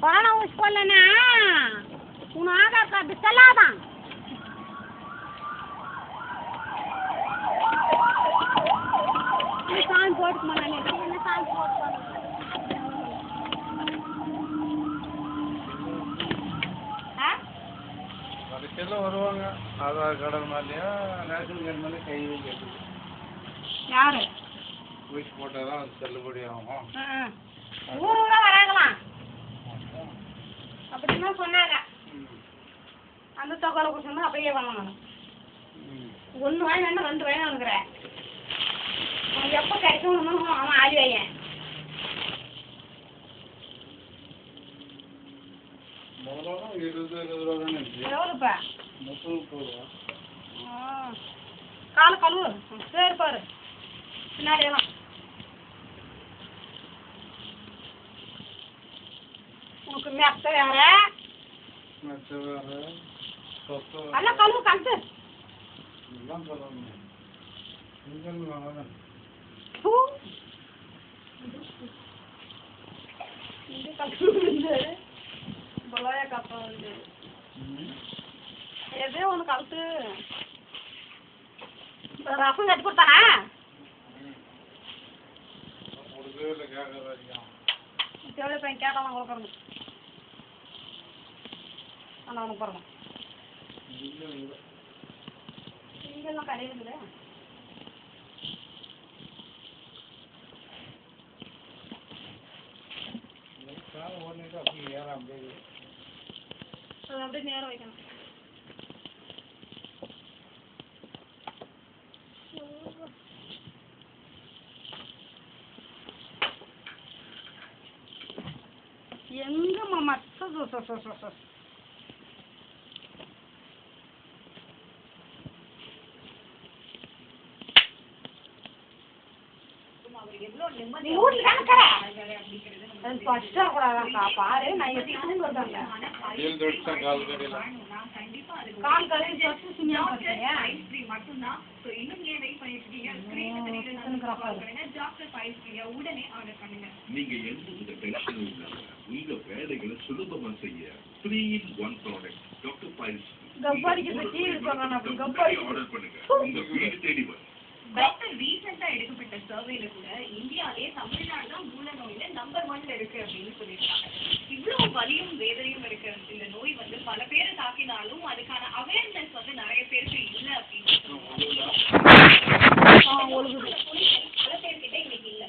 Corona ஊசி போடலன்னா உன் ஆதார் கார்டு செல்லாதான். சாமி போட்டுக்குமா நான் என்ன சாமி போட்டு வரிசையில் வருவாங்க. ஆதார் கார்டு மாதிரியா ரேஷன் கார்டு மாதிரி கை வைக்கிறது. யாரு ஊசி போட்டால் தான் அது செல்லுபடி ஆகும். ஊருல வராங்களாம் அப்படின்னு சொன்னாங்க. அந்த தொகையில கொடுத்து அப்படியே பண்ணணும். 1 வாய் வேணும் 2 வாய் வாங்குறேன். அவன் எப்போ கிடைக்கும் அவன் ஆடி வையன். முதல்ல 20 ரூபா தானே இருந்துச்சு. எவ்வளோப்பா? 30 ரூபா. காலை கழுவு. சரி பாரு பின்னாடியெல்லாம் உனக்கு மெத்த வேற எல்லாம் கழுவு கழுத்து எல்லாம் சொல்லணும். எதே ஒன்று கழுத்து ரசம் கட்டி கொடுத்தானா? எவ்வளோ பையன் கேட்டாலும் கொடுக்கணும். ஆனால் அவனுக்கு பாருங்க இங்கெல்லாம் கடையில் இருக்குது. அப்படியே நேரம் வைக்கணும். எங்கம்மா மற்ற பாரு நான் கால் கழுவி நீங்க எந்த டென்ஷனும் இல்லாம உங்க வேலைகளை சுலபமா செய்ய 3-in-1 product doctor files order பண்ணுங்க. உங்க வீடு தேடி வரும். டாக்டர் ரீசெண்டா எடுக்கப்பட்ட சர்வேல கூட இந்தியாவிலே தமிழ்நாடு தான் மூல நோயில நம்பர் 1ல இருக்கு அப்படின்னு சொல்லியிருக்காங்க. இவ்வளவு வலியும் வேதனையும் இருக்கிற இந்த நோய் வந்து பல பேரை தாக்கினாலும் அதுக்கான அவேர்னஸ் வந்து நிறைய பேருக்கு இல்லை அப்படின்னு சொல்லுவாங்க. பல பேர்கிட்ட இன்னைக்கு இல்லை.